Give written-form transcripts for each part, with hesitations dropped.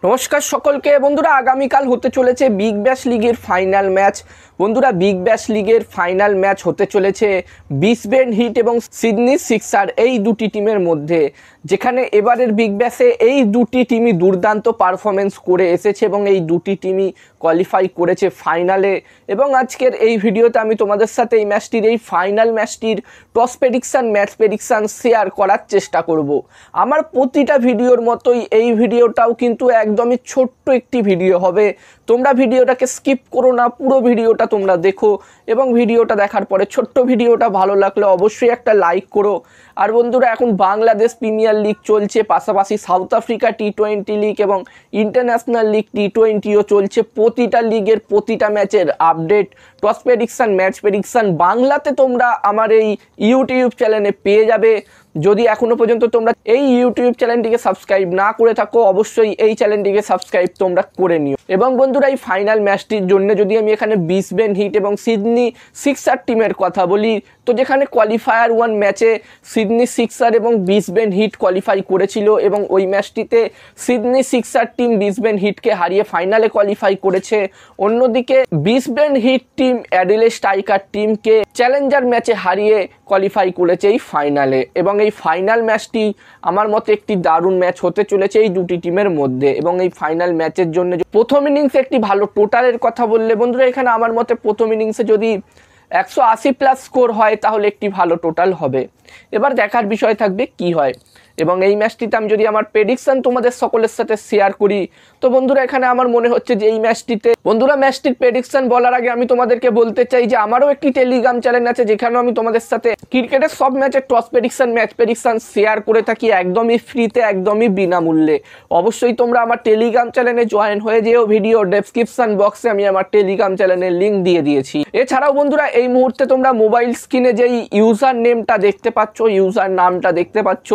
নমস্কার সকলকে বন্ধুরা, আগামীকাল হতে চলেছে বিগ ব্যাশ লিগের ফাইনাল ম্যাচ। বন্ধুরা, বিগ ব্যাশ লিগের ফাইনাল ম্যাচ হতে চলেছে ব্রিসবেন হিট এবং সিডনি সিক্সার এই দুটি টিমের মধ্যে, যেখানে এবারের বিগ ব্যাশে এই দুটি টিমই দুর্দান্ত পারফরমেন্স করে এসেছে এবং এই দুটি টিমই কোয়ালিফাই করেছে ফাইনালে। এবং আজকের এই ভিডিওতে আমি তোমাদের সাথে এই ম্যাচটির, এই ফাইনাল ম্যাচটির toss prediction, match prediction share করার চেষ্টা করব। আমার প্রতিটা ভিডিওর মতোই এই ভিডিওটাও কিন্তু একদমই ছোট্ট একটি ভিডিও হবে। তোমরা ভিডিওটাকে স্কিপ করো না, পুরো ভিডিওটা তোমরা দেখো এবং ভিডিওটা দেখার পরে ছোট্ট ভিডিওটা ভালো লাগলে অবশ্যই একটা লাইক করো। আর বন্ধুরা, এখন বাংলাদেশ প্রিমিয়ার লিগ চলছে, পাশাপাশি সাউথ আফ্রিকা টি20 লিগ এবং ইন্টারন্যাশনাল লিগ টি20ও চলছে। প্রতিটা লিগের প্রতিটা ম্যাচের update, toss prediction, match prediction বাংলাতে তোমরা আমার এই ইউটিউব চ্যানেলে পেয়ে যাবে। যদি এখনো পর্যন্ত তোমরা এই ইউটিউব চ্যানেলটিকে সাবস্ক্রাইব না করে থাকো, অবশ্যই এই চ্যানেলটিকে সাবস্ক্রাইব তোমরা করে নিও। এবং বন্ধুরা, এই ফাইনাল ম্যাচটির জন্য যদি আমি এখানে ব্রিসবেন হিট এবং সিডনি সিক্সার টিমের কথা বলি, তো যেখানে কোয়ালিফায়ার 1 ম্যাচে সিডনি সিক্সার এবং ব্রিসবেন হিট কোয়ালিফাই করেছিল এবং ওই ম্যাচটিতে সিডনি সিক্সার টিম ব্রিসবেন হিটকে হারিয়ে ফাইনালে কোয়ালিফাই করেছে। অন্যদিকে Brisbane Heat team Adelaide Striker টিমকে চ্যালেঞ্জার ম্যাচে হারিয়ে কোয়ালিফাই করেছে এই ফাইনালে। এবং এই ফাইনাল ম্যাচটি আমার মতে একটি দারুণ ম্যাচ হতে চলেছে এই দুটি টিমের মধ্যে। এবং এই ফাইনাল ম্যাচের জন্য প্রথম ইনিংসে একটি ভালো টোটালের কথা বললে বন্ধুরা, এখানে আমার মতে প্রথম ইনিংসে যদি 180+ স্কোর হয় তাহলে একটি ভালো টোটাল হবে। এবার দেখার বিষয় থাকবে কি হয়। এবং এই ম্যাচটিতে আমি যদি আমার প্রেডিকশান তোমাদের সকলের সাথে শেয়ার করি, তো বন্ধুরা এখানে আমার মনে হচ্ছে যে এই ম্যাচটিতে, বন্ধুরা ম্যাচটির প্রেডিকশান বলার আগে আমি তোমাদেরকে বলতে চাই যে আমারও একটি টেলিগ্রাম চ্যানেল আছে, যেখানেও আমি তোমাদের সাথে ক্রিকেটের সব ম্যাচের toss prediction, match prediction share করে থাকি একদমই ফ্রিতে, একদমই বিনামূল্যে। অবশ্যই তোমরা আমার টেলিগ্রাম চ্যানেলে জয়েন হয়ে যেও। ভিডিও ডেসক্রিপশন বক্সে আমি আমার টেলিগ্রাম চ্যানেলের লিঙ্ক দিয়ে দিয়েছি। এছাড়াও বন্ধুরা, এই মুহূর্তে তোমরা মোবাইল স্ক্রিনে যেই ইউজার নেমটা দেখতে পাচ্ছ, ইউজার নামটা দেখতে পাচ্ছ,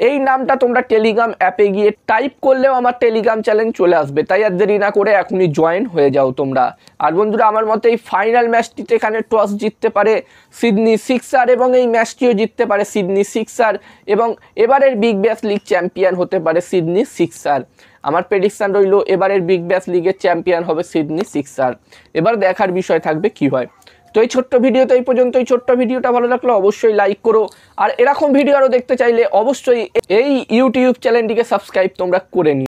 এই নামটা তোমরা টেলিগ্রাম অ্যাপে গিয়ে টাইপ করলেও আমার টেলিগ্রাম চ্যানেল চলে আসবে। তাই আর দেরি না করে এখনই জয়েন হয়ে যাও তোমরা। আর বন্ধুরা, আমার মতে এই ফাইনাল ম্যাচটিতে এখানে টস জিততে পারে সিডনি সিক্সার এবং এই ম্যাচটিও জিততে পারে সিডনি সিক্সার এবং এবারের বিগ ব্যাশ লিগ চ্যাম্পিয়ন হতে পারে সিডনি সিক্সার। আমার প্রেডিকশান রইল এবারের বিগ ব্যাশ লিগের চ্যাম্পিয়ন হবে সিডনি সিক্সার। এবার দেখার বিষয় থাকবে কি হয়। তো এই ছোট্ট ভিডিওতে এই পর্যন্ত। এই ছোট্ট ভিডিওটা ভালো লাগলে অবশ্যই লাইক করো। আর এরকম ভিডিও আরও দেখতে চাইলে অবশ্যই এই ইউটিউব চ্যানেলটিকে সাবস্ক্রাইব তোমরা করে নিও।